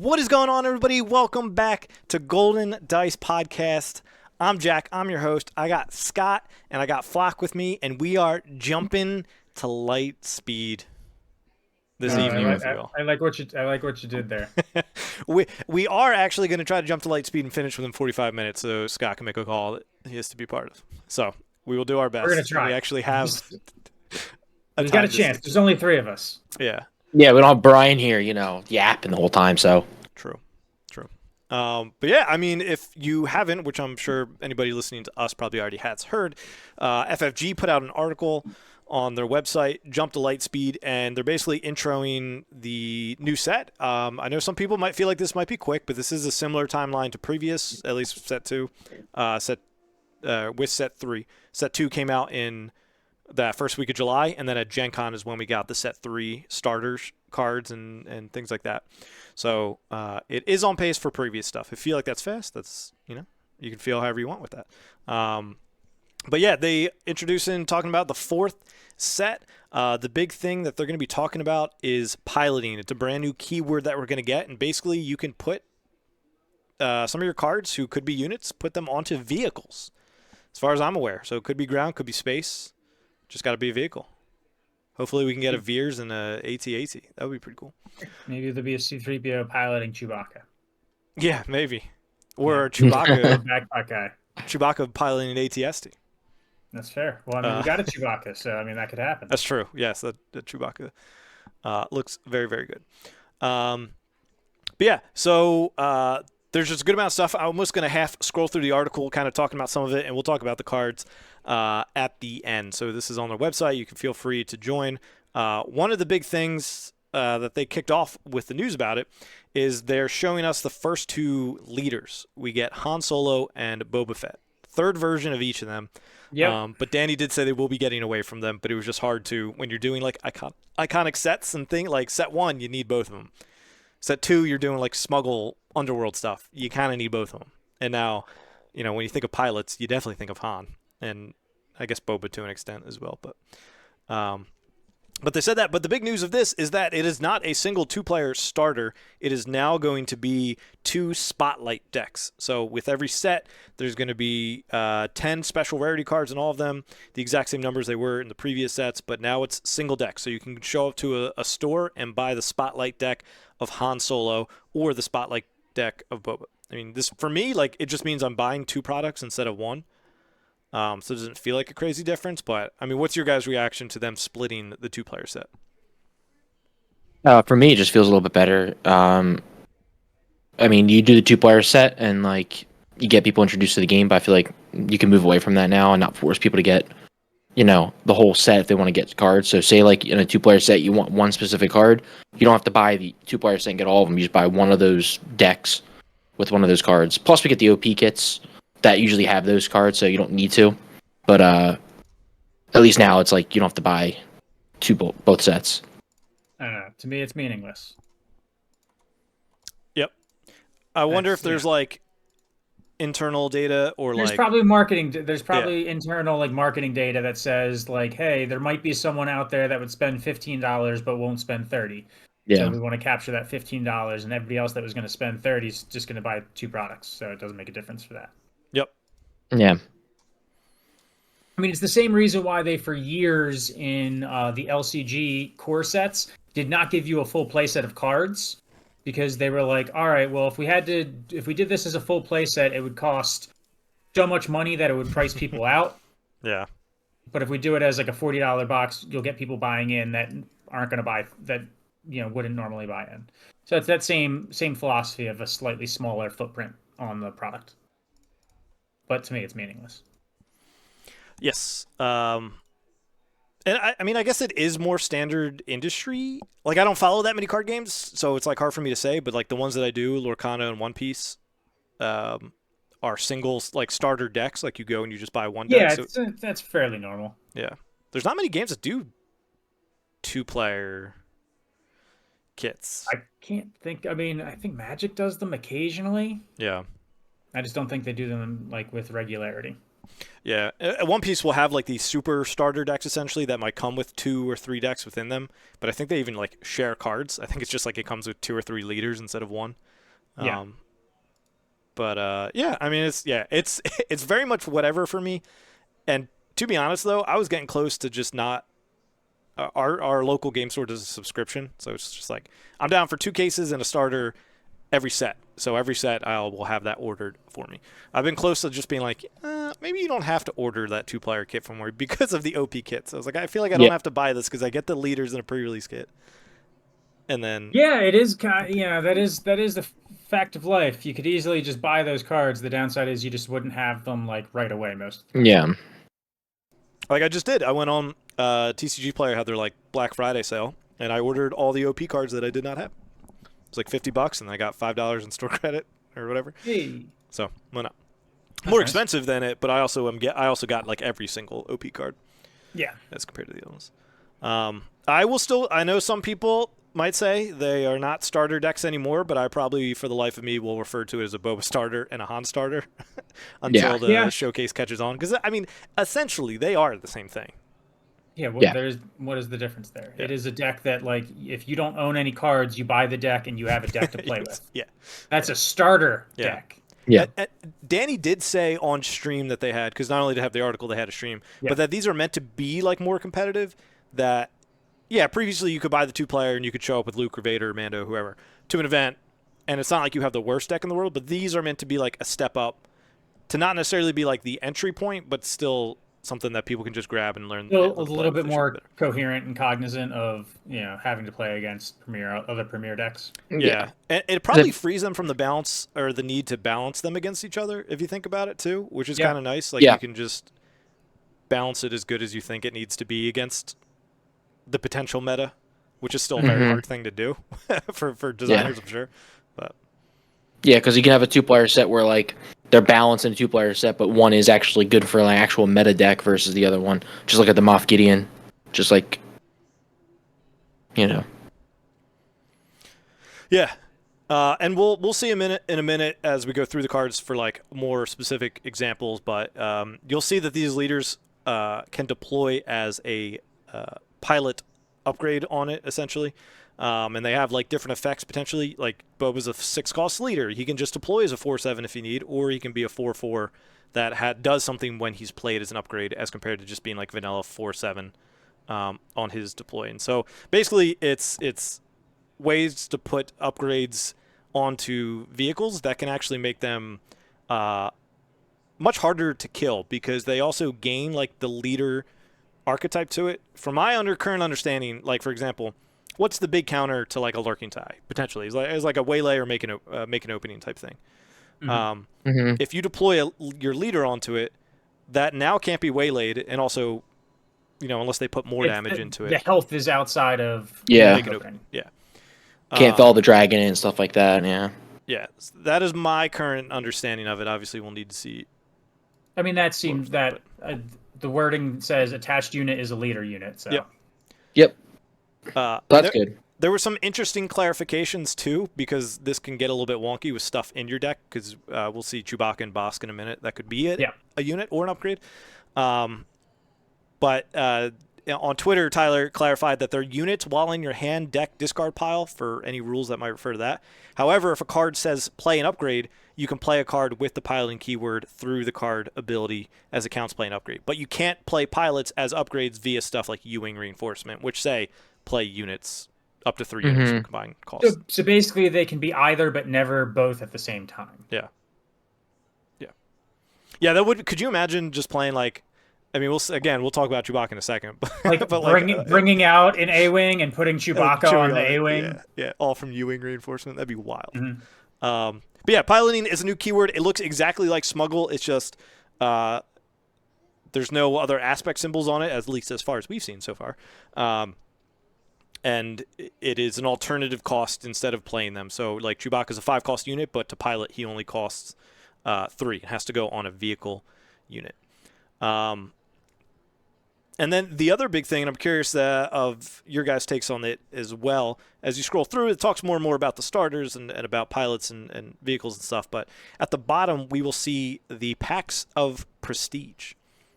What is going on, everybody? Welcome back to Golden Dice Podcast. I'm Jack. I'm your host. I got Scott and I got Flock with me, and we are jumping to light speed this evening, if you will. I like what you did there. we are actually going to try to jump to light speed and finish within 45 minutes, so Scott can make a call that he has to be part of. So we will do our best. We're gonna try. We actually have. We got a chance. There's only 3 of us. Yeah. Yeah, we don't have Brian here, yapping the whole time, so. True. But yeah, I mean, if you haven't, which I'm sure anybody listening to us probably already has heard, FFG put out an article on their website, Jump to Lightspeed, and they're basically introing the new set. I know some people might feel like this might be quick, but this is a similar timeline to previous, at least set 2, with set 3. Set 2 came out in that first week of July, and then at Gen Con is when we got the set 3 starters cards and things like that. So it is on pace for previous stuff. If you feel like that's fast, that's, you can feel however you want with that. But yeah, they talking about the 4th set. The big thing that they're going to be talking about is piloting. It's a brand new keyword that we're going to get, and basically you can put some of your cards, who could be units, put them onto vehicles, as far as I'm aware. So it could be ground, could be space. Just got to be a vehicle. Hopefully we can get a Veers and a AT-AT. That would be pretty cool. Maybe there'll be a C-3PO piloting Chewbacca. Yeah, maybe. Or Chewbacca. Backpack guy. Chewbacca piloting an AT-ST. That's fair. Well, I mean, we got a Chewbacca, so I mean that could happen. That's true. Yes, the Chewbacca looks very, very good. But yeah, so there's just a good amount of stuff. I'm almost going to half scroll through the article, kind of talking about some of it, and we'll talk about the cards at the end. So this is on their website. You can feel free to join. One of the big things that they kicked off with the news about it is they're showing us the first 2 leaders. We get Han Solo and Boba Fett. 3rd version of each of them. Yep. But Danny did say they will be getting away from them, but it was just hard to, when you're doing like iconic sets and things, like set 1, you need both of them. Set 2, you're doing like smuggle underworld stuff. You kind of need both of them. And now, when you think of pilots, you definitely think of Han, and I guess Boba to an extent as well. But they said that. But the big news of this is that it is not a single 2-player starter. It is now going to be 2 spotlight decks. So with every set, there's going to be 10 special rarity cards in all of them, the exact same numbers they were in the previous sets, but now it's single deck. So you can show up to a store and buy the spotlight deck of Han Solo or the spotlight deck of Boba. I mean, this, for me, like, it just means I'm buying 2 products instead of 1. So it doesn't feel like a crazy difference, but I mean, what's your guys' reaction to them splitting the 2-player set? For me, it just feels a little bit better. I mean, you do the 2-player set and you get people introduced to the game, but I feel like you can move away from that now and not force people to get, the whole set if they want to get cards. So say like in a 2-player set, you want one specific card, you don't have to buy the 2-player set and get all of them. You just buy one of those decks with one of those cards. Plus we get the OP kits that usually have those cards, so you don't need to. But at least now it's like you don't have to buy both sets. I don't know. To me, it's meaningless. Yep. I wonder if there's like internal data or there's probably marketing. There's probably internal marketing data that says hey, there might be someone out there that would spend $15 but won't spend $30. Yeah. So we want to capture that $15, and everybody else that was going to spend $30 is just going to buy 2 products. So it doesn't make a difference for that. Yep. Yeah. I mean, it's the same reason why they, for years in the LCG core sets, did not give you a full play set of cards, because they were like, all right, well, if we did this as a full play set, it would cost so much money that it would price people out. Yeah. But if we do it as like a $40 box, you'll get people buying in that aren't going to buy, that wouldn't normally buy in. So it's that same philosophy of a slightly smaller footprint on the product. But to me, it's meaningless. Yes. And I mean, I guess it is more standard industry. Like, I don't follow that many card games, so it's hard for me to say. But the ones that I do, Lorcana and One Piece, are singles, starter decks. You go and you just buy one deck. Yeah, that's fairly normal. Yeah. There's not many games that do 2-player kits. I can't think. I mean, I think Magic does them occasionally. Yeah. I just don't think they do them with regularity. Yeah, One Piece will have these super starter decks essentially that might come with 2 or 3 decks within them, but I think they even share cards. I think it's just it comes with 2 or 3 leaders instead of 1. Yeah. But yeah, I mean, it's it's very much whatever for me. And to be honest, though, I was getting close to just not. Our local game store does a subscription, so it's just like I'm down for 2 cases and a starter every set. So every set I will have that ordered for me. I've been close to just being like, maybe you don't have to order that 2-player kit from me because of the OP kits. I was like, I feel like I don't have to buy this because I get the leaders in a pre-release kit. And then Yeah, it is kind. Yeah, that is the fact of life. You could easily just buy those cards. The downside is you just wouldn't have them like right away most. Yeah. like I just did. I went on TCG Player had their like Black Friday sale, and I ordered all the OP cards that I did not have. It was like $50, and I got $5 in store credit or whatever. Hey. So why not? That's More nice. expensive than it, but I also got like every single OP card Yeah. as compared to the other ones. I know some people might say they are not starter decks anymore, but I probably, for the life of me, will refer to it as a Boba starter and a Han starter until the showcase catches on. Because, I mean, essentially, they are the same thing. Yeah, what is the difference there? Yeah. It is a deck that, like, if you don't own any cards, you buy the deck and you have a deck to play with. Yeah. That's a starter Yeah. deck. Yeah. Danny did say on stream that they had, because not only to have the article, they had a stream, but that these are meant to be like more competitive. That, yeah, previously you could buy the 2-player and you could show up with Luke or Vader, Mando, whoever, to an event, and it's not like you have the worst deck in the world, but these are meant to be like a step up, to not necessarily be like the entry point, but still something that people can just grab and learn. Still a little bit more coherent and cognizant of, having to play against other premier decks. Yeah. And it probably frees them from the balance or the need to balance them against each other, if you think about it too, which is kind of nice. Like you can just balance it as good as you think it needs to be against the potential meta, which is still a very hard thing to do for designers, I'm sure. But yeah, because you can have a 2-player set where like they're balanced in a 2-player set, but one is actually good for like actual meta deck versus the other one. Just look at the Moff Gideon, just like Yeah. And we'll see in a minute as we go through the cards for like more specific examples, but you'll see that these leaders can deploy as a pilot upgrade on it, essentially. And they have like different effects potentially. Like Boba's a 6-cost leader. He can just deploy as a 4/7 if you need, or he can be a 4/4 that does something when he's played as an upgrade, as compared to just being like vanilla 4/7 on his deploy. And so basically, it's ways to put upgrades onto vehicles that can actually make them much harder to kill, because they also gain like the leader archetype to it. From my current understanding, like for example, what's the big counter to like a lurking tie potentially? It's like a waylay or make an opening type thing. If you deploy your leader onto it, that now can't be waylaid, and also, unless they put more damage into it. The health is outside of make it open. Yeah. Can't follow the dragon and stuff like that. Yeah. Yeah, that is my current understanding of it. Obviously, we'll need to see. I mean, that seems that the wording says attached unit is a leader unit. So. Yep. That's good. There were some interesting clarifications too, because this can get a little bit wonky with stuff in your deck. Because we'll see Chewbacca and Bosk in a minute. That could be a unit or an upgrade. But on Twitter, Tyler clarified that they're units while in your hand deck discard pile, for any rules that might refer to that. However, if a card says play an upgrade, you can play a card with the piloting keyword through the card ability as it counts play an upgrade. But you can't play pilots as upgrades via stuff like U-Wing reinforcement, which say play units up to 3 units in combined cost. So basically, they can be either, but never both at the same time. Yeah. That would. Could you imagine just playing like? I mean, we'll talk about Chewbacca in a second. Like, bringing out an A-wing and putting Chewbacca on the A-wing. Yeah, all from U-Wing reinforcement. That'd be wild. But yeah, piloting is a new keyword. It looks exactly like smuggle. It's just there's no other aspect symbols on it, at least as far as we've seen so far. And it is an alternative cost instead of playing them. So like Chewbacca's a 5-cost unit, but to pilot he only costs 3. It has to go on a vehicle unit. And then the other big thing, and I'm curious of your guys' takes on it as well, as you scroll through, it talks more and more about the starters and about pilots and vehicles and stuff. But at the bottom, we will see the packs of prestige.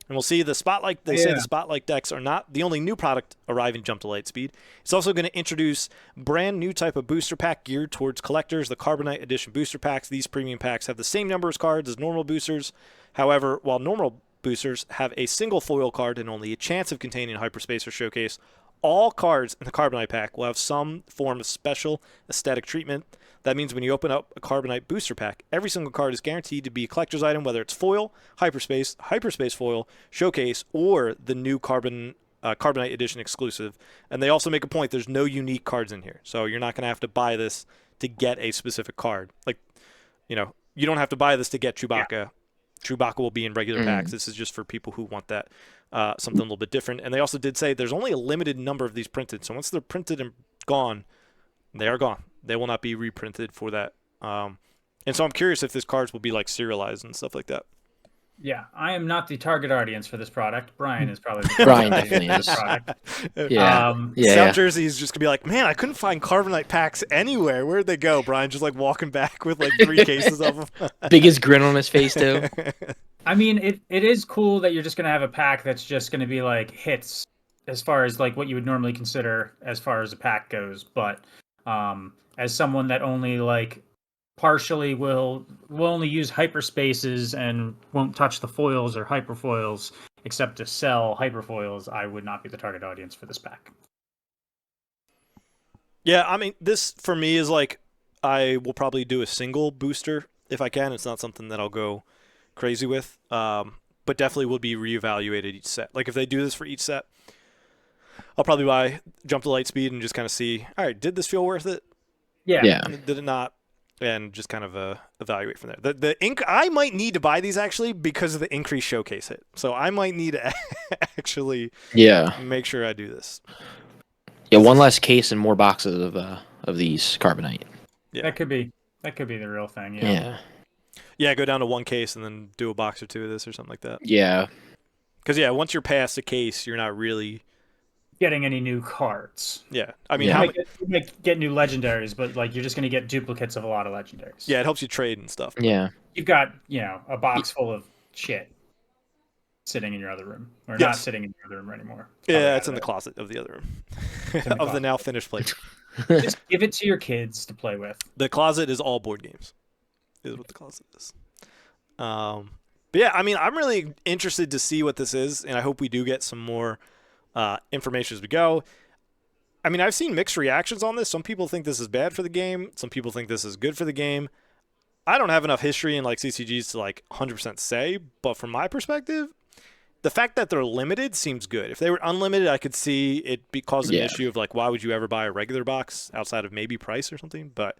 And we'll see the Spotlight. They say Yeah. the Spotlight decks are not the only new product arriving Jump to Lightspeed. It's also going to introduce brand new type of booster pack geared towards collectors, the Carbonite Edition booster packs. These premium packs have the same number of cards as normal boosters. However, while normal boosters have a single foil card and only a chance of containing Hyperspace or Showcase, all cards in the Carbonite pack will have some form of special aesthetic treatment. That means when you open up a Carbonite booster pack, every single card is guaranteed to be a collector's item, whether it's foil, hyperspace, hyperspace foil, showcase, or the new Carbonite edition exclusive. And they also make a point, there's no unique cards in here. So you're not going to have to buy this to get a specific card. Like, you know, you don't have to buy this to get Chewbacca. Yeah. Chewbacca will be in regular packs. This is just for people who want that something a little bit different. And they also did say there's only a limited number of these printed. So once they're printed and gone, they are gone. They will not be reprinted for that. And so I'm curious if these cards will be like serialized and stuff like that. Yeah, I am not the target audience for this product. Brian is probably the Brian target definitely audience is. for this product. Yeah. South Jersey is just gonna be like, man, I couldn't find Carbonite packs anywhere. Where'd they go? Brian just like walking back with like 3 cases of them. Biggest grin on his face too. I mean, it is cool that you're just going to have a pack that's just going to be like hits as far as like what you would normally consider as far as a pack goes. But as someone that only like partially will only use hyperspaces and won't touch the foils or hyperfoils except to sell hyperfoils, I would not be the target audience for this pack. Yeah, I mean, this for me is like I will probably do a single booster if I can. It's not something that I'll go crazy with, but definitely will be reevaluated each set. Like if they do this for each set, I'll probably buy Jump to Lightspeed and just kind of see, all right, did this feel worth it? Yeah. Did it not? And just kind of evaluate from there. The ink, I might need to buy these actually because of the increased showcase hit. So I might need to actually make sure I do this. Yeah, one less case and more boxes of these Carbonite. Yeah. That could be the real thing. Yeah, go down to 1 case and then do a box or 2 of this or something like that. Yeah. Because, once you're past a case, you're not really getting any new cards. Yeah. I mean, you might get new legendaries, but like you're just going to get duplicates of a lot of legendaries. Yeah, it helps you trade and stuff. Yeah. You've got, a box full of shit sitting in your other room. Or not sitting in your other room anymore. Yeah, it's in the closet of the other room. Of the now finished place. Just give it to your kids to play with. The closet is all board games. Is what the closet is. But yeah, I mean, I'm really interested to see what this is, and I hope we do get some more information as we go. I mean, I've seen mixed reactions on this. Some people think this is bad for the game. Some people think this is good for the game. I don't have enough history in like CCGs to like 100% say, but from my perspective, the fact that they're limited seems good. If they were unlimited, I could see it cause an issue of like, why would you ever buy a regular box outside of maybe price or something? But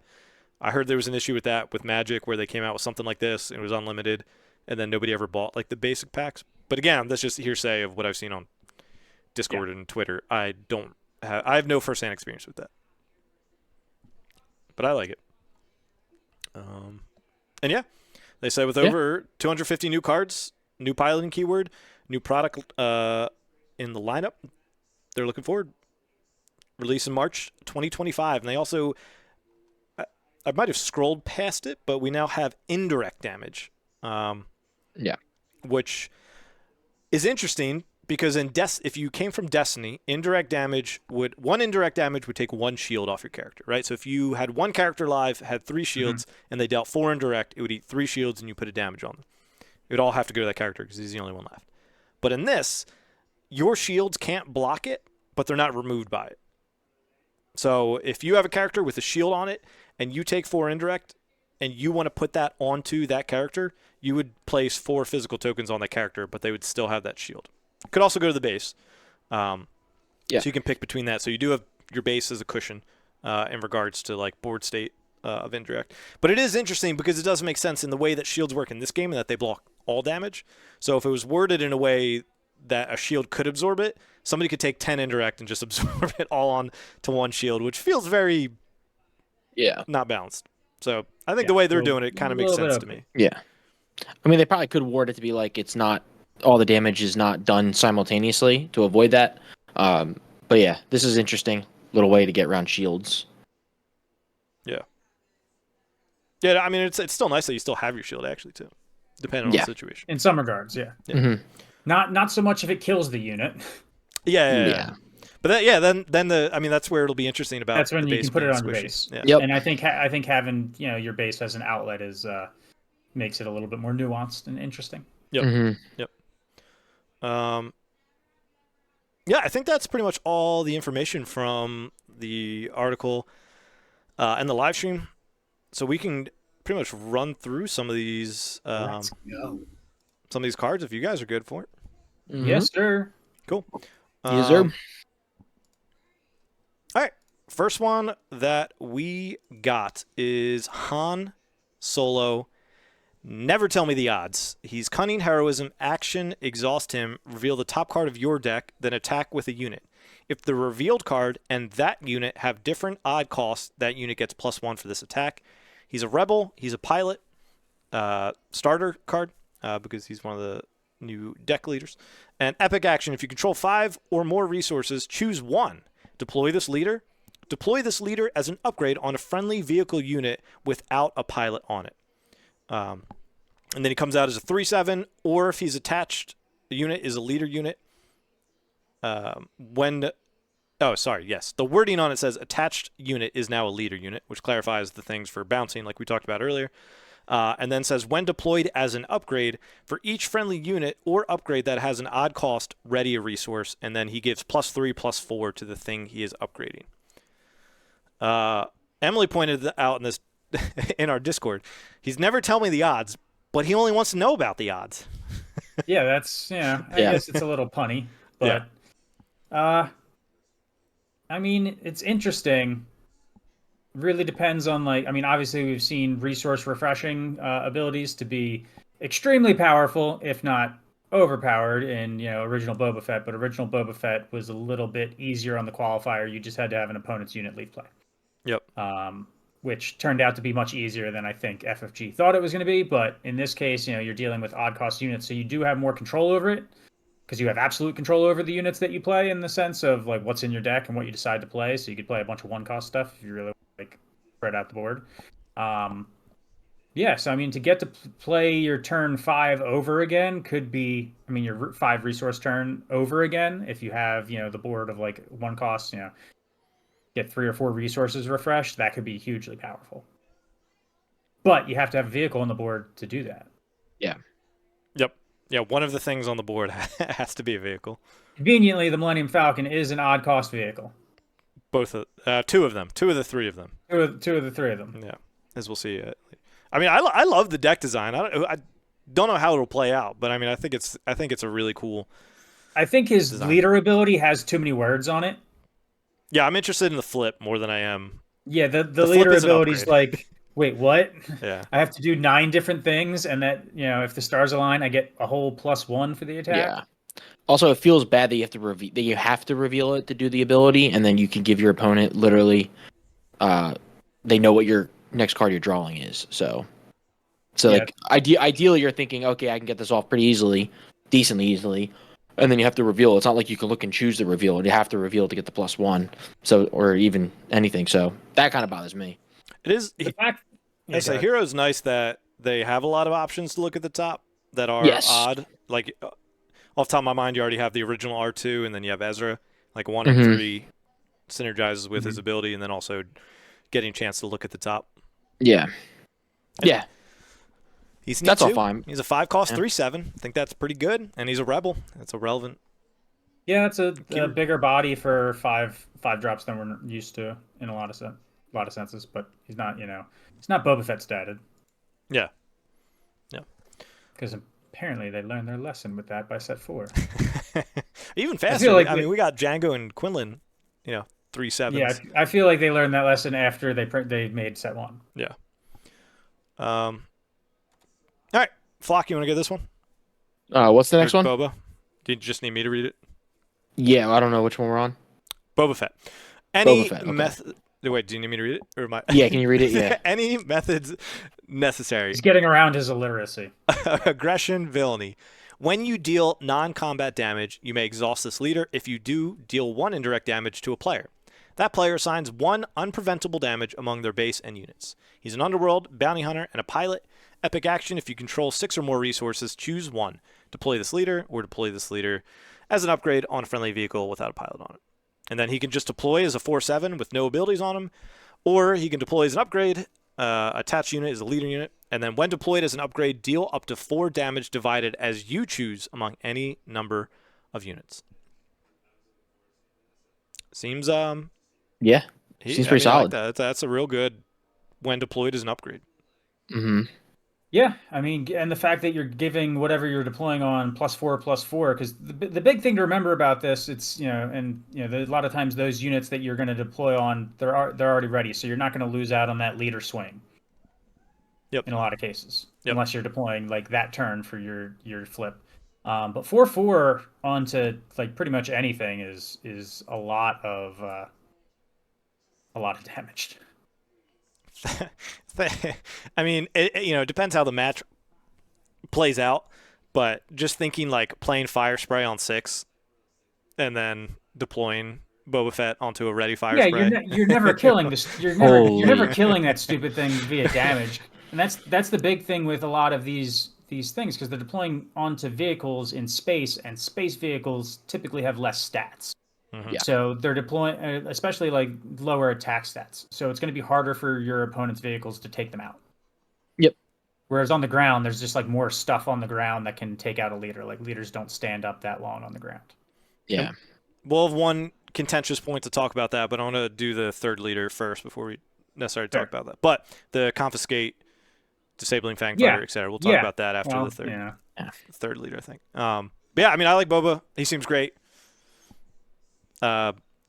I heard there was an issue with that with Magic where they came out with something like this and it was unlimited and then nobody ever bought like the basic packs. But again, that's just hearsay of what I've seen on Discord and Twitter. I have no first-hand experience with that. But I like it. And yeah, they say with over 250 new cards, new piloting keyword, new product in the lineup, they're looking forward. Release in March 2025. And they also, I might have scrolled past it, but we now have indirect damage. Which is interesting because if you came from Destiny, one indirect damage would take 1 shield off your character, right? So if you had 1 character live, had 3 shields, and they dealt 4 indirect, it would eat 3 shields and you put a damage on them. It would all have to go to that character because he's the only one left. But in this, your shields can't block it, but they're not removed by it. So if you have a character with a shield on it and you take 4 indirect and you want to put that onto that character, you would place 4 physical tokens on that character, but they would still have that shield. Could also go to the base. So you can pick between that. So you do have your base as a cushion in regards to like board state of indirect. But it is interesting because it does make sense in the way that shields work in this game and that they block all damage. So if it was worded in a way that a shield could absorb it, somebody could take 10 indirect and just absorb it all on to 1 shield, which feels very not balanced. So I think the way they're doing it kind of makes sense to me. Yeah. I mean, they probably could word it to be like it's not all the damage is not done simultaneously to avoid that. But yeah, this is interesting little way to get around shields. Yeah, I mean, it's still nice that you still have your shield actually too, depending on the situation. In some regards, Not so much if it kills the unit. Yeah. But then that's where it'll be interesting about That's when the you base can put it being on your squishy. base. Yeah. Yep. And I think having your base as an outlet is makes it a little bit more nuanced and interesting. Yep. Mm-hmm. Yep. Yeah, I think that's pretty much all the information from the article and the live stream. So we can pretty much run through some of these Let's go. some of these cards if you guys are good for it. Mm-hmm. Yes, sir. Cool. Yes, sir. All right. First one that we got is Han Solo. Never tell me the odds. He's cunning, heroism, action, exhaust him, reveal the top card of your deck, then attack with a unit. If the revealed card and that unit have different odd costs, that unit gets +1 for this attack. He's a rebel. He's a pilot starter card because he's one of the new deck leaders. And epic action. If you control 5 or more resources, choose one. Deploy this leader. Deploy this leader as an upgrade on a friendly vehicle unit without a pilot on it. And then he comes out as a 3/7, or if he's attached, the unit is a leader unit. The wording on it says attached unit is now a leader unit, which clarifies the things for bouncing, like we talked about earlier. And then says when deployed as an upgrade, for each friendly unit or upgrade that has an odd cost, ready a resource, and then he gives +3/+4 to the thing he is upgrading. Emily pointed out in this in our Discord, he's never tell me the odds, but he only wants to know about the odds. Yeah, that's I guess it's a little punny, but I mean, it's interesting. Really depends on obviously we've seen resource refreshing abilities to be extremely powerful, if not overpowered in original Boba Fett, but original Boba Fett was a little bit easier on the qualifier. You just had to have an opponent's unit leave play. Yep. Which turned out to be much easier than I think FFG thought it was going to be. But in this case, you're dealing with odd cost units, so you do have more control over it because you have absolute control over the units that you play in the sense of like what's in your deck and what you decide to play. So you could play a bunch of one cost stuff if you really spread out the board. So I mean, to get to play your turn 5 over again could be, your 5 resource turn over again if you have the board of like one cost, get 3 or 4 resources refreshed, that could be hugely powerful. But you have to have a vehicle on the board to do that. Yeah. Yep. Yeah, one of the things on the board has to be a vehicle. Conveniently, the Millennium Falcon is an odd cost vehicle. Two of them. 2 of the 3 of them. Two of the 3 of them. Yeah, as we'll see. I love the deck design. I don't know how it'll play out, but I think it's a really cool. I think his design. Leader ability has too many words on it. Yeah, I'm interested in the flip more than I am. Yeah, the leader ability is like, wait, what? Yeah. I have to do 9 different things, and that if the stars align, I get a whole +1 for the attack. Yeah. Also, it feels bad that you have to reveal it to do the ability, and then you can give your opponent literally, they know what your next card you're drawing is. So ideally, you're thinking, okay, I can get this off pretty decently easily. And then you have to reveal. It's not like you can look and choose the reveal. You have to reveal to get the +1, or even anything. So that kind of bothers me. It is. Hero's nice that they have a lot of options to look at the top that are odd. Like off the top of my mind, you already have the original R2, and then you have Ezra. Like 1 and 3 synergizes with his ability, and then also getting a chance to look at the top. Yeah. Yeah. That's all fine. He's a 5 cost 3/7. I think that's pretty good, and he's a rebel. That's a relevant. Yeah, it's a bigger body for 5 drops than we're used to in a lot of senses. But he's not he's not Boba Fett statted. Yeah. Because apparently they learned their lesson with that by set 4. Even faster. We got Django and Quinlan. 3/7s. Yeah, I feel like they learned that lesson after they made set 1. Yeah. All right, Flock, you want to get this one? What's the next one? Boba. Do you just need me to read it? Yeah, I don't know which one we're on. Boba Fett. Boba Fett, okay. Method. Wait, do you need me to read it? Or Yeah, can you read it? Yeah. Any methods necessary. He's getting around his illiteracy. Aggression, villainy. When you deal non-combat damage, you may exhaust this leader. If you do, deal 1 indirect damage to a player. That player assigns 1 unpreventable damage among their base and units. He's an underworld, bounty hunter, and a pilot. Epic action, if you control 6 or more resources, choose one. deploy this leader, or deploy this leader as an upgrade on a friendly vehicle without a pilot on it. And then he can just deploy as a 4/7 with no abilities on him, or he can deploy as an upgrade, attached unit as a leader unit, and then when deployed as an upgrade, deal up to 4 damage divided as you choose among any number of units. Seems Yeah, seems pretty I solid. like that. That's a real good when deployed as an upgrade. Mm-hmm. Yeah, I mean, and the fact that you're giving whatever you're deploying on +4/+4, because the big thing to remember about this, it's a lot of times those units that you're going to deploy on, they're already ready, so you're not going to lose out on that leader swing. Yep. In a lot of cases, Yep. unless you're deploying like that turn for your flip. But 4/4 onto like pretty much anything is a lot of damage. I mean, it depends how the match plays out, but just thinking like playing Fire Spray on 6 and then deploying Boba Fett onto a ready Fire Spray. Yeah, you're never killing this. You're never killing that stupid thing via damage, and that's the big thing with a lot of these things, because they're deploying onto vehicles in space, and space vehicles typically have less stats. Yeah. So they're deploying, especially like lower attack stats. So it's going to be harder for your opponent's vehicles to take them out. Yep. Whereas on the ground, there's just like more stuff on the ground that can take out a leader. Like leaders don't stand up that long on the ground. Yeah. We'll have one contentious point to talk about that, but I want to do the third leader first before we necessarily talk about that. But the confiscate, disabling Fang Fighter, etc. We'll talk about that after the third leader, I think. But yeah, I mean, I like Boba. He seems great.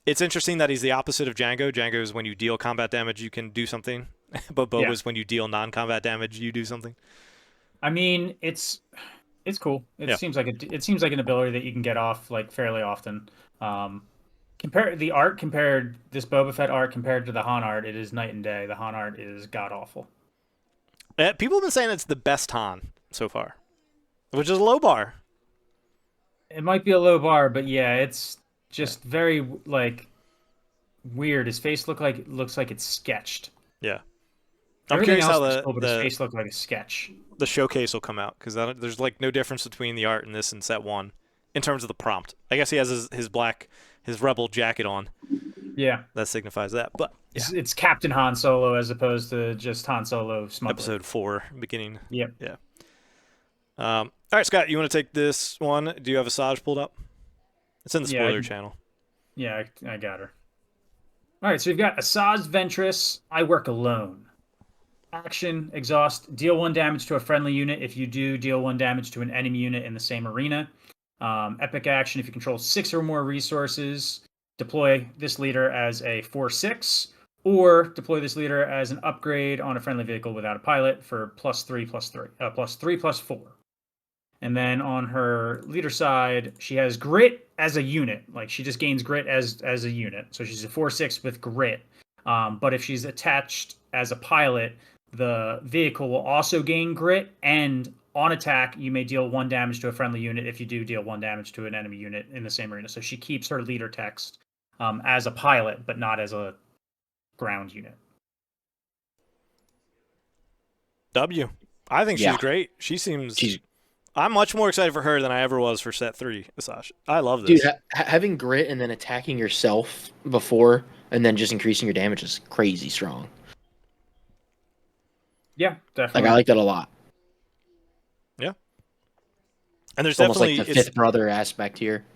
It's interesting that he's the opposite of Django. Django is when you deal combat damage, you can do something, but Boba is when you deal non-combat damage, you do something. I mean, it's cool. It seems like an ability that you can get off like fairly often. Compared this Boba Fett art compared to the Han art, it is night and day. The Han art is god awful. People have been saying it's the best Han so far, which is a low bar. It might be a low bar, but yeah, it's just very like weird. His face looks like it's sketched. Yeah, I'm Everything curious how his face looked like a sketch. The showcase will come out, because there's like no difference between the art in this and set 1 in terms of the prompt. I guess he has his rebel jacket on. Yeah, that signifies that. But yeah. It's Captain Han Solo as opposed to just Han Solo smuggler. Episode 4 beginning. Yep. Yeah. All right, Scott, you want to take this one? Do you have Asajj pulled up? It's in the spoiler channel. Yeah, I got her. All right, so we've got Asajj Ventress. I work alone. Action, exhaust, deal 1 damage to a friendly unit. If you do, deal 1 damage to an enemy unit in the same arena. Epic action, if you control 6 or more resources, deploy this leader as a 4/6, or deploy this leader as an upgrade on a friendly vehicle without a pilot for +3/+4. And then on her leader side, she has grit as a unit. Like she just gains grit as a unit. So she's a 4/6 with grit. But if she's attached as a pilot, the vehicle will also gain grit, and on attack, you may deal 1 damage to a friendly unit if you do deal 1 damage to an enemy unit in the same arena. So she keeps her leader text as a pilot, but not as a ground unit. W. I think she's great. She seems... I'm much more excited for her than I ever was for set 3, Asajj. I love this. Dude, having grit and then attacking yourself before and then just increasing your damage is crazy strong. Yeah, definitely. Like, I like that a lot. Yeah. And there's almost definitely... like the fifth brother aspect here.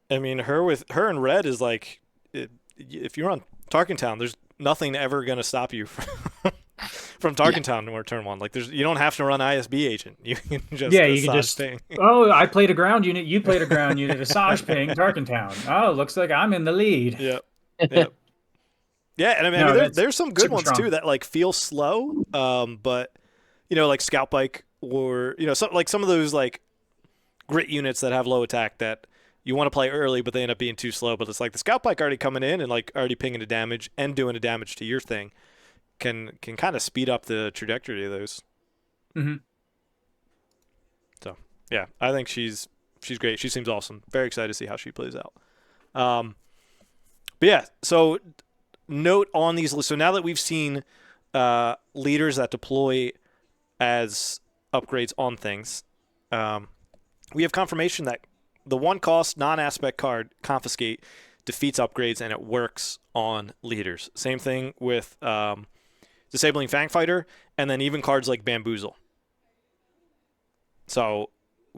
I mean, her and Red is like... if you're on Tarkin Town, there's nothing ever going to stop you from Tarkin Town or turn 1. Like, you don't have to run ISB agent. You can just you can just ping. Oh, I played a ground unit. You played a ground unit. Asajj ping Tarkin Town. Oh, looks like I'm in the lead. Yep. Yeah, and I mean, there's some good ones too that like feel slow, but like Scout Bike or some of those like grit units that have low attack that you want to play early, but they end up being too slow. But it's like the Scout Bike already coming in and like already pinging a damage and doing a damage to your thing can kind of speed up the trajectory of those. Mm-hmm. So yeah, I think she's great. She seems awesome. Very excited to see how she plays out. But yeah, so note on these lists. So now that we've seen leaders that deploy as upgrades on things, we have confirmation that the one-cost non-aspect card, Confiscate, defeats upgrades, and it works on leaders. Same thing with Disabling Fangfighter, and then even cards like Bamboozle. So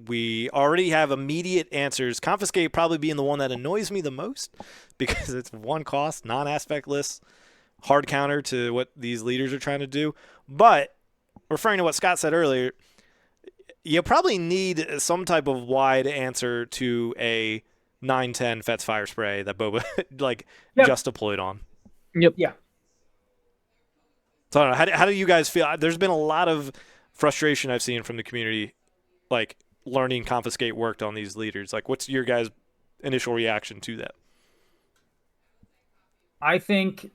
we already have immediate answers. Confiscate probably being the one that annoys me the most because it's one cost, non-aspect list, hard counter to what these leaders are trying to do. But referring to what Scott said earlier, you probably need some type of wide answer to a 9-10 Fet's Fire Spray that Boba just deployed on. Yep. Yeah. So I don't know. How do you guys feel? There's been a lot of frustration I've seen from the community, like learning Confiscate worked on these leaders. Like, what's your guys' initial reaction to that? I think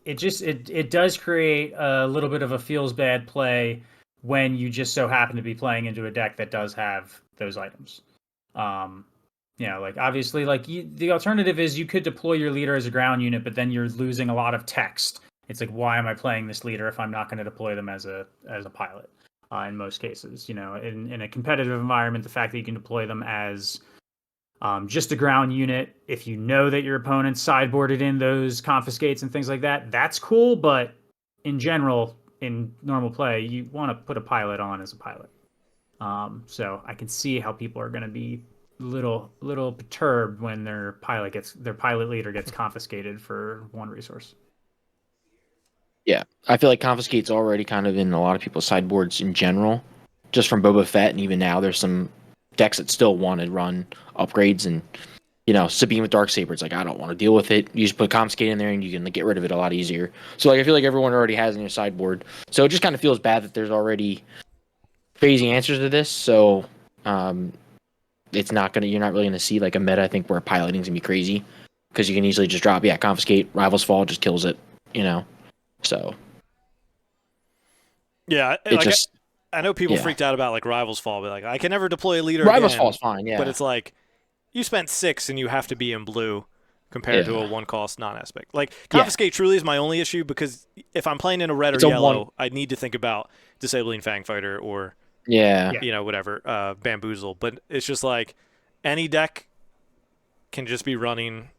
it does create a little bit of a feels bad play when you just so happen to be playing into a deck that does have those items. Like obviously, like the alternative is you could deploy your leader as a ground unit, but then you're losing a lot of text. It's like, why am I playing this leader if I'm not going to deploy them as a pilot? In most cases, in a competitive environment, the fact that you can deploy them as just a ground unit, if you know that your opponent's sideboarded in those confiscates and things like that, that's cool. But in general, in normal play, you want to put a pilot on as a pilot. So I can see how people are going to be little perturbed when their pilot leader gets confiscated for one resource. Yeah, I feel like Confiscate's already kind of in a lot of people's sideboards in general, just from Boba Fett, and even now there's some decks that still want to run upgrades, and Sabine with Darksaber, it's like, I don't want to deal with it. You just put Confiscate in there and you can get rid of it a lot easier. So like I feel like everyone already has in your sideboard. So it just kind of feels bad that there's already phasing answers to this. So you're not really gonna see like a meta, I think, where piloting's gonna be crazy. Because you can easily just drop, Confiscate, Rival's Fall just kills it, So yeah, I know people freaked out about like Rival's Fall, but like I can never deploy a leader. Rival's again, Fall is fine, yeah. But it's like you spent 6 and you have to be in blue compared to a one cost non-aspect. Like Confiscate truly is my only issue because if I'm playing in a red or yellow, I need to think about Disabling Fangfighter or whatever, Bamboozle. But it's just like any deck can just be running.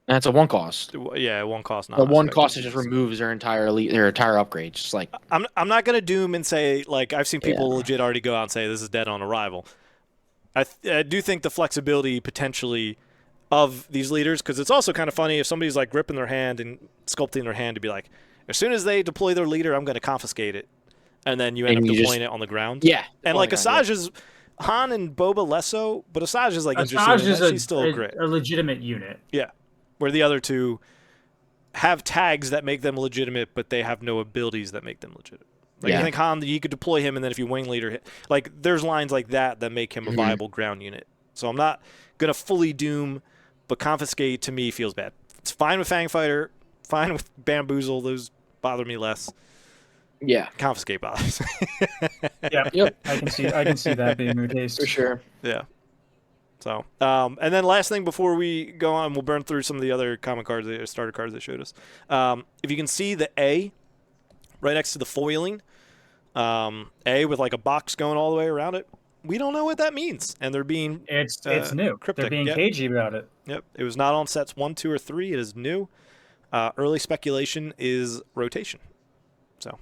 That's a one cost. Yeah, one cost. The one cost just removes their entire upgrade. Just like I'm not gonna doom and say like I've seen people legit already go out and say this is dead on arrival. I do think the flexibility potentially of these leaders, because it's also kind of funny if somebody's like gripping their hand and sculpting their hand to be like, as soon as they deploy their leader, I'm going to confiscate it, and then you end up deploying it on the ground. Yeah, and like Asajj is Han and Boba less so, but Asajj is like Asajj interesting. She's still great, a legitimate unit. Yeah, where the other two have tags that make them legitimate, but they have no abilities that make them legitimate. Like I think Han, you could deploy him, and then if you wing leader hit, like there's lines like that make him a viable ground unit. So I'm not gonna fully doom, but Confiscate to me feels bad. It's fine with Fangfighter, fine with Bamboozle. Those bother me less. Yeah, Confiscate bothers. Yep. I can see that being the case for sure. Yeah. So, and then last thing before we go on, we'll burn through some of the other common cards, starter cards they showed us. If you can see the A right next to the foiling, A with like a box going all the way around it, we don't know what that means, and they're being it's new. Cryptic. They're being cagey about it. Yep, it was not on sets 1, 2, or 3. It is new. Early speculation is rotation. So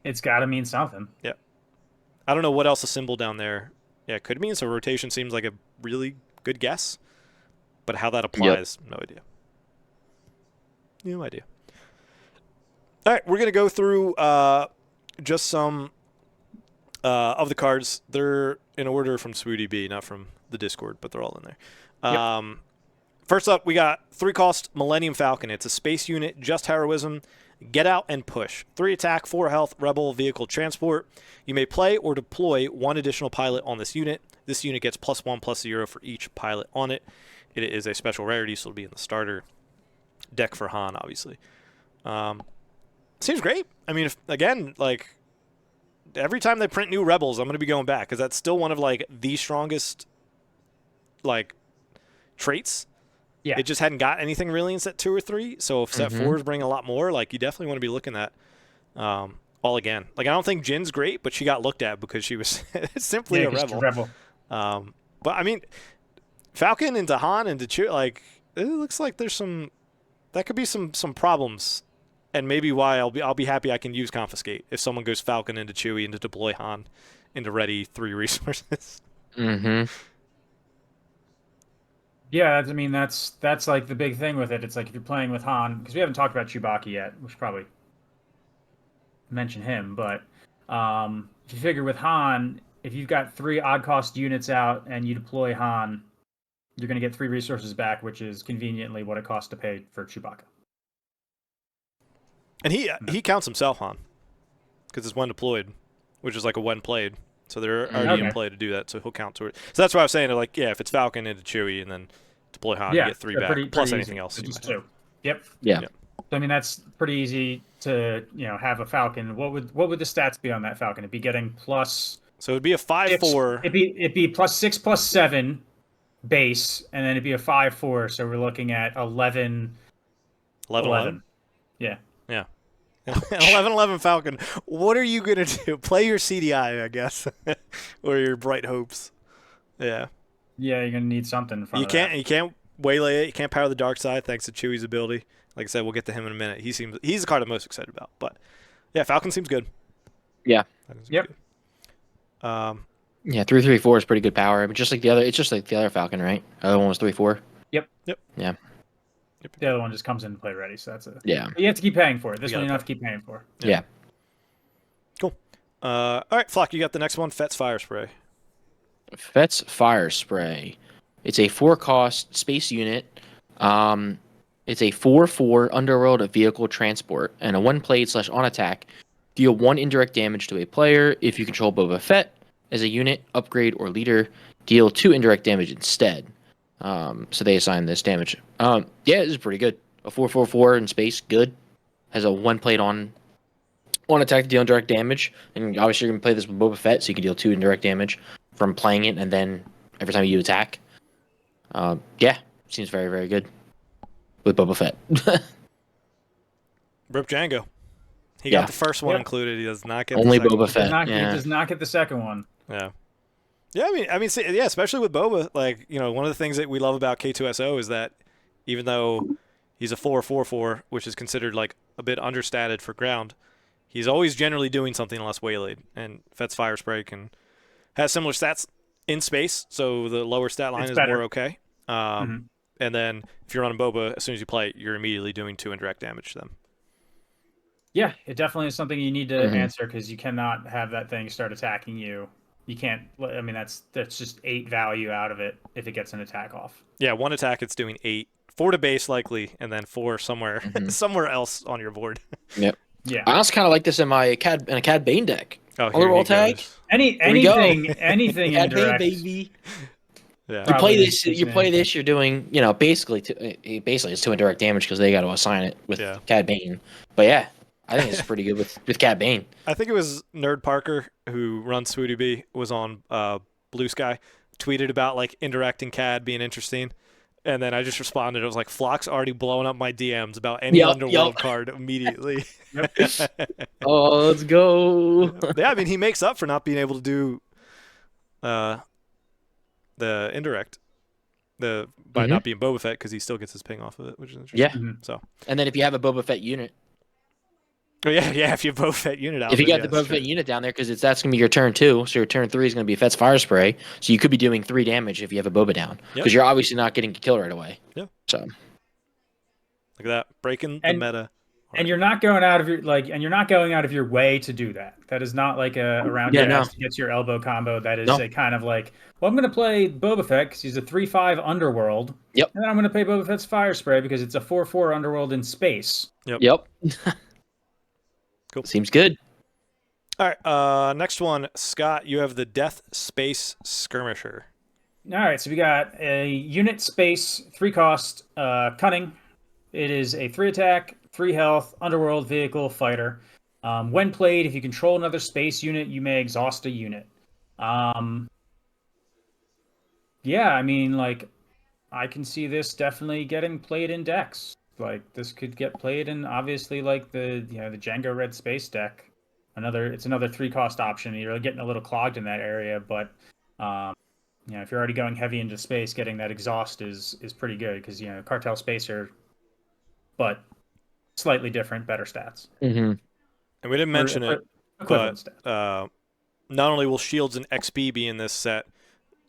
it's got to mean something. Yeah, I don't know what else a symbol down there. Yeah, it could mean. So rotation seems like a really good guess, but how that applies, no idea. No idea. All right, we're gonna go through just some of the cards. They're in order from SwooDB, not from the Discord, but they're all in there. First up, we got 3-cost Millennium Falcon. It's a space unit, just heroism. Get out and push. 3 attack, 4 health, rebel, vehicle, transport. You may play or deploy 1 additional pilot on this unit. This unit gets +1/+0 for each pilot on it. It is a special rarity, so it'll be in the starter deck for Han, obviously. Seems great. I mean, like every time they print new rebels, I'm going to be going back because that's still one of like the strongest like traits. Yeah. It just hadn't got anything really in set 2 or 3. So if set 4 is bringing a lot more, like you definitely want to be looking at all again. Like I don't think Jin's great, but she got looked at because she was simply a rebel. But I mean, Falcon into Han into Chewie, like it looks like there's some that could be some problems, and maybe why I'll be happy I can use Confiscate if someone goes Falcon into Chewie into deploy Han into ready 3 resources. Mm-hmm. Yeah, I mean that's like the big thing with it. It's like if you're playing with Han, because we haven't talked about Chewbacca yet, we should probably mention him. But if you figure with Han, if you've got 3 odd cost units out and you deploy Han, you're going to get 3 resources back, which is conveniently what it costs to pay for Chewbacca. And he counts himself Han because it's when deployed, which is like a when played. So they're already in play to do that, so he'll count to it. So that's why I was saying, like, yeah, if it's Falcon into Chewie and then deploy Han, you get 3 back, plus anything else. Just 2. Yep. Yeah. Yep. So, I mean, that's pretty easy to have a Falcon. What would the stats be on that Falcon? It'd be getting plus. So it'd be a 5/4. It'd be +6 +7 base, and then it'd be a 5/4. So we're looking at 11. 11. Yeah. Yeah. 11 Falcon. What are you gonna do? Play your CDI, I guess, or your Bright Hopes. Yeah. Yeah, you're gonna need something in front You of can't. that. You can't waylay it. You can't power the dark side thanks to Chewie's ability. Like I said, we'll get to him in a minute. He's the card I'm most excited about. But yeah, Falcon seems good. Yeah. Yep. Good. Yeah, 3/3/4 is pretty good power. I mean, just like the other, it's just like the other Falcon, right? The other one was 3/4. Yep. Yeah. The other one just comes into play ready, so that's it. Yeah. You have to keep paying for it. This You one you gotta don't have to keep paying for. Yeah. Cool. All right, Flock, you got the next one. Fett's Fire Spray. Fett's Fire Spray. It's a 4-cost space unit. It's a 4/4 underworld vehicle transport and a 1 played / on attack. Deal 1 indirect damage to a player. If you control Boba Fett as a unit, upgrade, or leader, deal 2 indirect damage instead. So they assign this damage. Yeah, this is pretty good. A 4/4/4 in space, good. Has a 1 played on attack to deal indirect damage. And obviously you're going to play this with Boba Fett, so you can deal 2 indirect damage from playing it and then every time you attack. Yeah, seems very, very good with Boba Fett. Rip Django. He Yeah. got the first one included. He does not get Only the second Boba one. Fett. He does not get the second one. Yeah. Yeah, I mean, see, yeah, especially with Boba. Like, one of the things that we love about K2SO is that even though he's a 4/4/4, which is considered like a bit understated for ground, he's always generally doing something less waylaid. And Fett's Fire Spray has similar stats in space, so the lower stat line is better. more okay. And then if you're running Boba, as soon as you play it, you're immediately doing 2 indirect damage to them. Yeah, it definitely is something you need to answer because you cannot have that thing start attacking you. You can't. I mean, that's just 8 value out of it if it gets an attack off. Yeah, 1 attack, it's doing 8. 4 to base likely, and then 4 somewhere somewhere else on your board. Yep. Yeah. I also kind of like this in my Cad Bane deck. Oh, Overall tag. Anything Cad Bane, indirect. baby. Yeah. You play this. Probably You play this. You're doing. Basically it's 2 indirect damage because they got to assign it with Cad Bane. But yeah, I think it's pretty good with Cad Bane. I think it was Nerd Parker who runs Swooty B was on Blue Sky, tweeted about like indirecting CAD being interesting, and then I just responded. I was like, Flock's already blowing up my DMs about any Underworld card immediately. Oh, let's go. Yeah, I mean he makes up for not being able to do the indirect by not being Boba Fett because he still gets his ping off of it, which is interesting. Yeah. So. And then if you have a Boba Fett unit. Oh, yeah, if you have Boba Fett unit out. If you got the Boba Fett unit down there, because that's going to be your turn 2, so your turn 3 is going to be Fett's Fire Spray, so you could be doing 3 damage if you have a Boba down, because you're obviously not getting a kill right away. Yeah. So. Look at that, breaking the meta. And you're not going out of your way to do that. That is not like a around your ass to get your elbow combo. That is a kind of like, well, I'm going to play Boba Fett because he's a 3/5 Underworld. Yep. And then I'm going to play Boba Fett's Fire Spray because it's a 4/4 Underworld in space. Yep. Cool. Seems good. All right. Next one, Scott. You have the Death Space Skirmisher. All right. So we got a unit space, 3 cost, cunning. It is a 3 attack, 3 health, underworld vehicle fighter. When played, if you control another space unit, you may exhaust a unit. Yeah, I mean, like, I can see this definitely getting played in decks. Like, this could get played in, obviously, like the Django Red Space deck. It's another 3 cost option. You're getting a little clogged in that area, but if you're already going heavy into space, getting that exhaust is pretty good because cartel spacer, but slightly different, better stats Mm-hmm. And we didn't mention it, but equivalent stats. not only will shields and XP be in this set,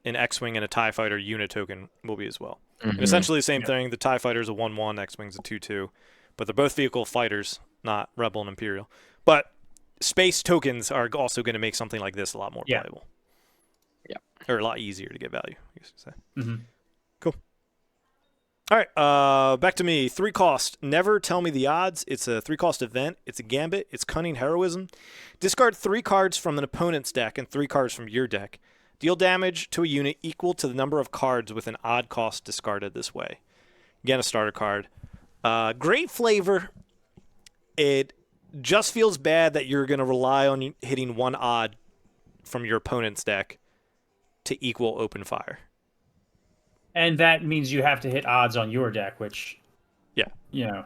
an X-wing and a TIE fighter unit token will be as well. And Mm-hmm. essentially the same Yeah. thing. The TIE fighter is a 1/1, X-wing's a 2/2, but they're both vehicle fighters, not Rebel and Imperial. But space tokens are also going to make something like this a lot more Yeah. playable. Yeah. Or a lot easier to get value, I guess you could say. Mm-hmm. Cool. All right, back to me. 3 cost. Never tell me the odds. It's a 3 cost event. It's a gambit. It's cunning heroism. Discard 3 cards from an opponent's deck and 3 cards from your deck. Deal damage to a unit equal to the number of cards with an odd cost discarded this way. Again, a starter card. Great flavor. It just feels bad that you're going to rely on hitting 1 odd from your opponent's deck to equal open fire. And that means you have to hit odds on your deck, which, Yeah.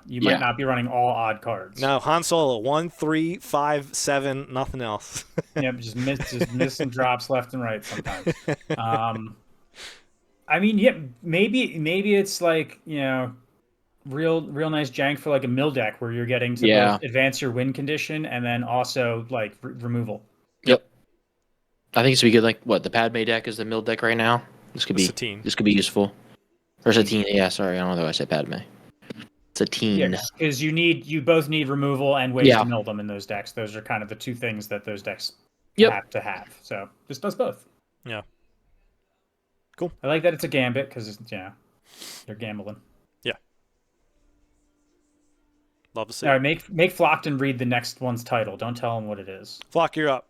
you might not be running all odd cards. No, Han Solo, 1, 3, 5, 7, nothing else. Yep, just missing drops left and right sometimes. I mean, yeah, maybe it's like, real nice jank for like a mill deck where you're getting to both advance your win condition and then also like removal. Yep. I think this would be good. Like what the Padme deck is the mill deck right now. This could be Satine. This could be useful. Or Satine. Yeah, sorry, I don't know why I said Padme. Satine. Yeah, because you both need removal and ways Yeah. to mill them in those decks. Those are kind of the 2 things that those decks Yep. have to have. So this does both. Yeah. Cool. I like that it's a gambit because they're gambling. Love to see All it. right, make Flockton read the next one's title. Don't tell him what it is. Flock, you're up.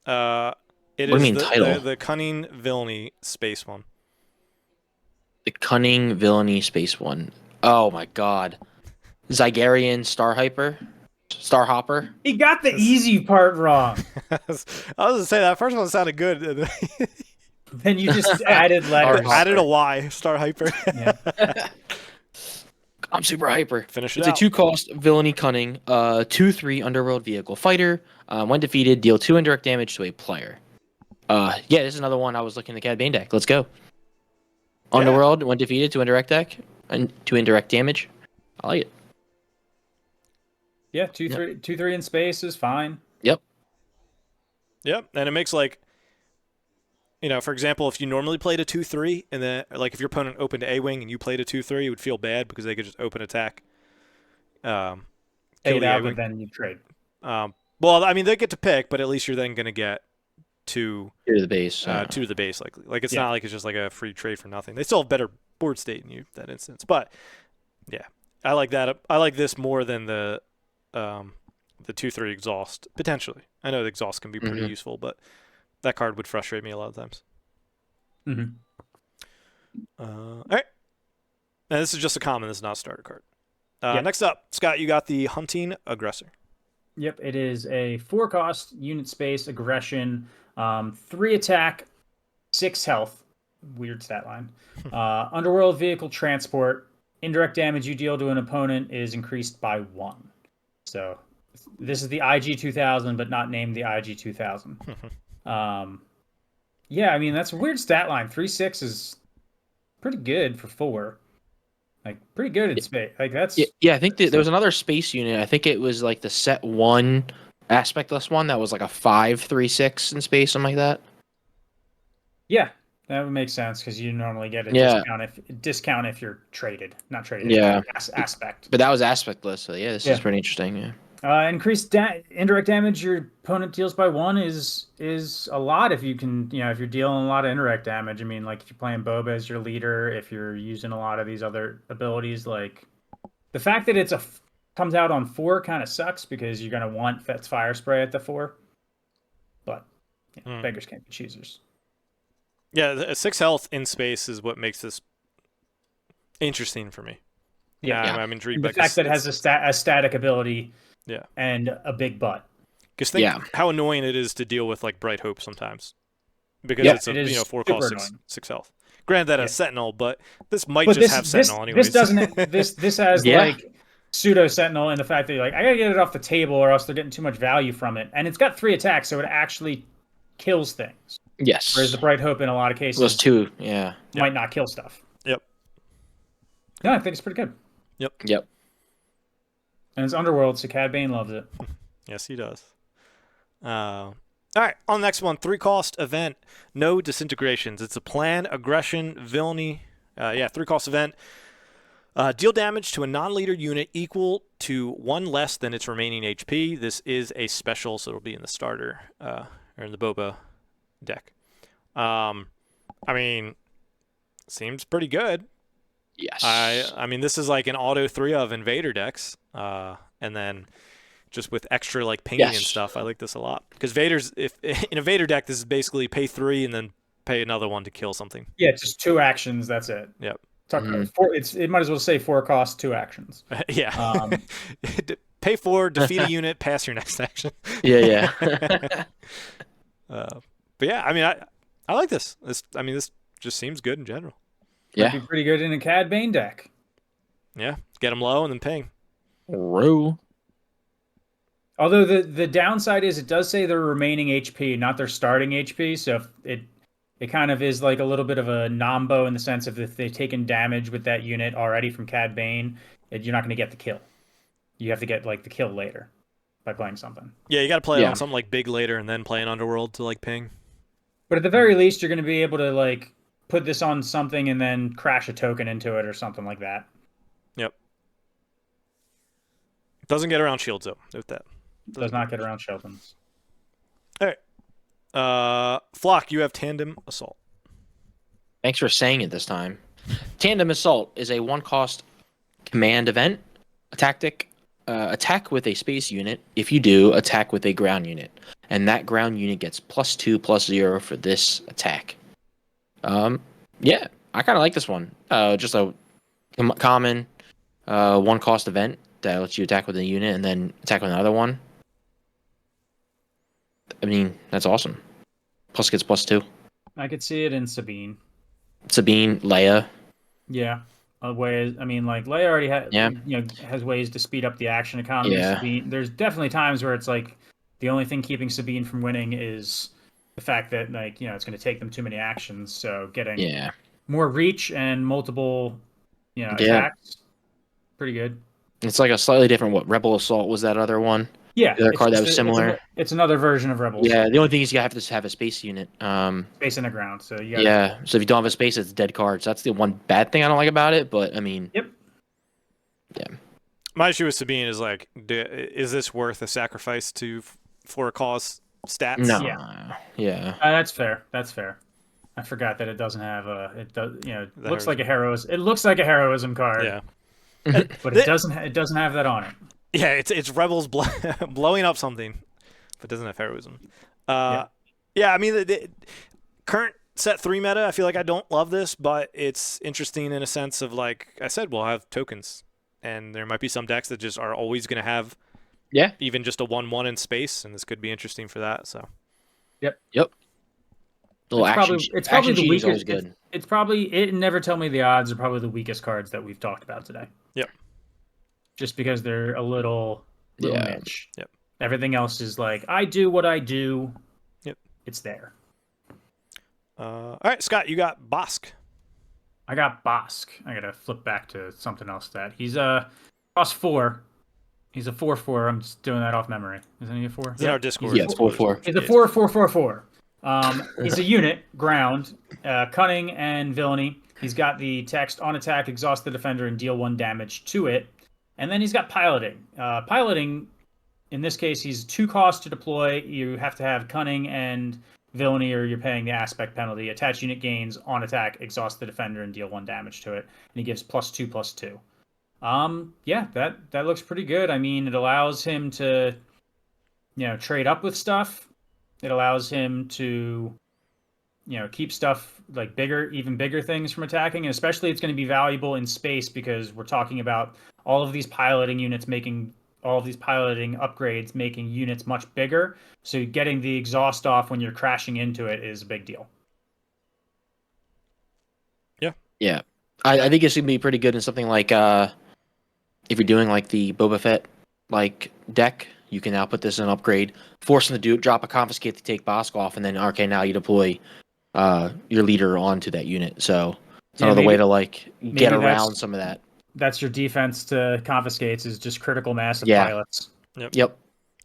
It What is do you mean the, title? the cunning villainy space one. The cunning villainy space one. Oh my god. Zygarian Star Hopper. He got the easy part wrong. I was going to say that first one sounded good. Then you just added letters. Added a Y, Star Hyper. Yeah. I'm super hyper. Finish it It's out. a 2 cost villainy cunning, 2/3 underworld vehicle fighter. When defeated, deal 2 indirect damage to a player. Yeah, this is another one I was looking at the Cad Bane deck. Let's go. Underworld, when defeated, 2 indirect deck and 2 indirect damage. I like it. Yeah, 2/3 in space is fine. Yep. Yep, and it makes like, for example, if you normally played a 2/3, and then like if your opponent opened A-wing and you played a 2/3, you would feel bad because they could just open attack. Kill Take it the out, A-wing. but then you trade. Well, I mean, they get to pick, but at least you're then going to get to To the base. to the base. Like it's not like it's just like a free trade for nothing. They still have better board state in you that instance. But yeah, I like that. I like this more than the 2/3 exhaust potentially. I know the exhaust can be pretty Mhm. useful, but that card would frustrate me a lot of times. Mm-hmm. All right, and this is just a common. This is not a starter card. Yep. Next up, Scott, you got the Hunting Aggressor. Yep, it is a 4 cost unit space aggression, 3 attack, 6 health. Weird stat line. Underworld vehicle transport. Indirect damage you deal to an opponent is increased by 1. So this is the IG 2000, but not named the IG 2000. Yeah, I mean that's a weird stat line. 3/6 is pretty good for 4. Like pretty good in space. Like that's Yeah, I think there was another space unit. I think it was like the set 1 aspectless one that was like a 5/3/6 in space, something like that. yeah, that would make sense because you normally get a discount if you're traded, not traded. Yeah. Aspect. But that was aspectless, so yeah, this is pretty interesting. Yeah. Increased indirect damage your opponent deals by 1 is a lot if you can, if you're dealing a lot of indirect damage. I mean, like if you're playing Boba as your leader, if you're using a lot of these other abilities, like the fact that comes out on 4 kind of sucks because you're gonna want Fet's Fire Spray at the 4. But beggars can't be choosers. Yeah, a 6 health in space is what makes this interesting for me. Yeah. I'm intrigued The by fact that it has a static ability. Yeah. And a big butt. Because think how annoying it is to deal with like Bright Hope sometimes. Because it's a 4 cost 6 health. Granted that has Sentinel, but this might have Sentinel anyways. This doesn't this has like pseudo Sentinel and the fact that you're like, I gotta get it off the table or else they're getting too much value from it. And it's got 3 attacks, so it actually kills things. Yes. Whereas the Bright Hope in a lot of cases Those two, yeah. might not kill stuff. Yep. No, I think it's pretty good. Yep. And it's Underworld, so Cad Bane loves it. Yes, he does. All right, on the next one, 3-cost event, no disintegrations. It's a plan, aggression, villainy. 3-cost event. Deal damage to a non-leader unit equal to 1 less than its remaining HP. This is a special, so it'll be in the starter or in the Boba deck. I mean, seems pretty good. Yes. I mean, this is like an auto 3 of Invader decks, and then just with extra like pinging and stuff. I like this a lot because Vader's if in a Vader deck, this is basically pay 3 and then pay another 1 to kill something. Yeah, just 2 actions. That's it. Yep. It might as well say 4 cost, 2 actions. Yeah. Pay 4, defeat a unit, pass your next action. Yeah. But yeah, I mean, I like this. This just seems good in general. Might be pretty good in a Cad Bane deck. Yeah, get them low and then ping. Row. Although the downside is it does say their remaining HP, not their starting HP. So if it kind of is like a little bit of a nombo in the sense of if they've taken damage with that unit already from Cad Bane, you're not going to get the kill. You have to get like the kill later by playing something. Yeah, you got to play it on something like big later and then play an Underworld to like ping. But at the very least, you're going to be able to like put this on something and then crash a token into it or something like that. Yep. Doesn't get around shields though. With that. Does not get around Sheltons. All right. Flock, you have Tandem Assault. Thanks for saying it this time. Tandem Assault is a 1-cost command event. A tactic. Attack with a space unit. If you do, attack with a ground unit. And that ground unit gets +2/+0 for this attack. Yeah, I kind of like this one. Just a common 1-cost event that lets you attack with a unit and then attack with another one. I mean, that's awesome. Plus gets +2. I could see it in Sabine. Sabine, Leia. Yeah. Leia already has ways to speed up the action economy. Yeah. Sabine, there's definitely times where it's like the only thing keeping Sabine from winning is the fact that it's going to take them too many actions. So getting more reach and multiple attacks, pretty good. It's like a slightly different. Rebel Assault was that other one? Yeah, the other card that was similar. It's another version of Rebel. Yeah, the only thing is you have to have a space unit. Space in the ground. So so if you don't have a space, it's dead cards. That's the one bad thing I don't like about it. But I mean, yeah. My issue with Sabine is like, is this worth a sacrifice for a cause stats? No. Yeah. That's fair. I forgot that it doesn't have it looks like a heroism. It looks like a heroism card. Yeah. But it doesn't have that on it. Yeah, it's rebels blowing up something, but doesn't have heroism. I mean the current set 3 meta, I feel like I don't love this, but it's interesting in a sense of like I said, we'll have tokens, and there might be some decks that just are always going to have even just a 1/1 in space, and this could be interesting for that. So Yep. It's probably the weakest. Good. It's probably it. Never Tell Me the Odds are probably the weakest cards that we've talked about today. Yep. Just because they're a little niche. Yep. Everything else is like, I do what I do. Yep. It's there. All right, Scott, you got Bosk. I got Bosk. I gotta flip back to something else. He's cost 4. He's a 4/4. I'm just doing that off memory. Isn't he a 4? It's in our Discord. Yeah, it's 4/4. He's a 4/4/4/4. He's a unit, ground, cunning, and villainy. He's got the text on attack, exhaust the defender, and deal 1 damage to it. And then he's got piloting. Piloting, in this case, he's 2 costs to deploy. You have to have cunning and villainy, or you're paying the aspect penalty. Attach unit gains on attack, exhaust the defender, and deal 1 damage to it. And he gives +2/+2. That looks pretty good. I mean, it allows him to, trade up with stuff. It allows him to, keep stuff like even bigger things from attacking. And especially it's going to be valuable in space because we're talking about all of these piloting units all of these piloting upgrades making units much bigger. So getting the exhaust off when you're crashing into it is a big deal. Yeah. I think it's going to be pretty good in something like if you're doing like the Boba Fett like deck, You can now put this in an upgrade, force them to do drop a confiscate to take Bosk off, and then okay, now you deploy your leader onto that unit. So it's another way to like get around some of that. That's your defense to confiscates is just critical mass of Yeah. pilots. Yep.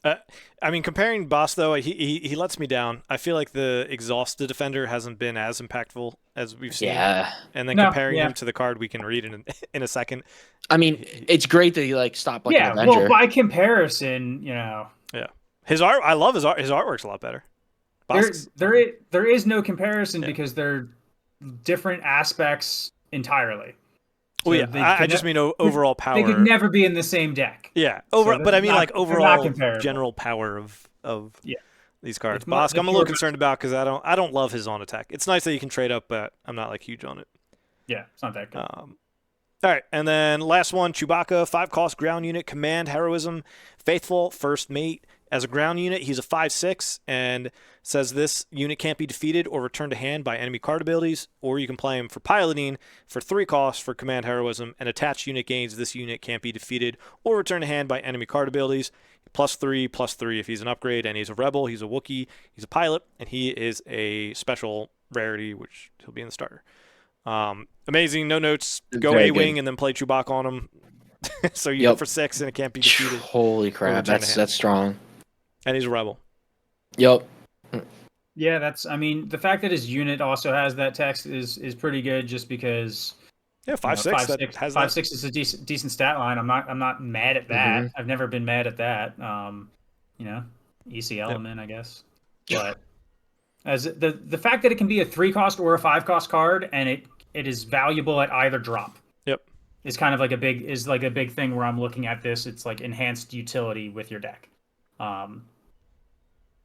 I mean, comparing Boss though, he lets me down. I feel like the exhausted defender hasn't been as impactful as we've seen. Yeah. And then comparing him to the card we can read in a second. I mean, it's great that he like stopped like an Avenger. Well, by comparison, you know. Yeah. His art, I love his art. His artwork's a lot better. There is no comparison because they're different aspects entirely. So well, yeah, I just mean overall power. They could never be in the same deck. Yeah, but I mean like overall general power of these cards. Bosk, I'm a little concerned about because I don't love his on attack. It's nice that you can trade up, but I'm not like huge on it. Yeah, it's not that good. All right, and then last one, Chewbacca, 5-cost ground unit, command heroism, faithful first mate. As a ground unit, he's a 5/6 and says this unit can't be defeated or returned to hand by enemy card abilities, or you can play him for piloting for 3 costs for command heroism, and attached unit gains this unit can't be defeated or returned to hand by enemy card abilities. +3/+3 if he's an upgrade, and he's a rebel, he's a Wookiee, he's a pilot, and he is a special rarity, which he'll be in the starter. Amazing, no notes. Go A-wing and then play Chewbacca on him. So you go for 6 and it can't be defeated. Holy crap, that's strong. And he's a rebel. Yep. Yeah, I mean, the fact that his unit also has that text is pretty good just because 5/6 5/6 is a decent stat line. I'm not mad at that. I've never been mad at that. EC element, I guess. But as the fact that it can be a 3-cost or a 5-cost card and it is valuable at either drop. Yep. Is kind of like a big thing where I'm looking at this. It's like enhanced utility with your deck.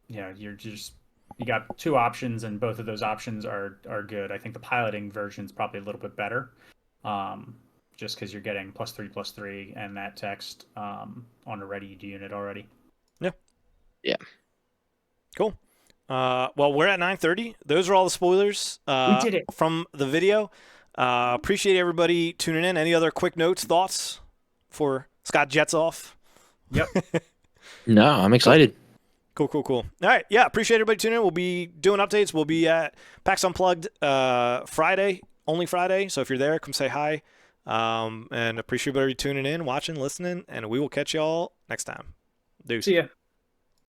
You got 2 options and both of those options are good. I think the piloting version is probably a little bit better. Just because you're getting +3/+3 and that text on a ready unit already. Yeah. Cool. Well, we're at 9:30. Those are all the spoilers we did it. From the video. Appreciate everybody tuning in. Any other quick notes, thoughts for Scott jets off? Yep. No, I'm excited. Cool. All right. Yeah, appreciate everybody tuning in. We'll be doing updates. We'll be at PAX Unplugged Friday, only Friday. So if you're there, come say hi. And appreciate everybody tuning in, watching, listening, and we will catch y'all next time. Deuce. See ya.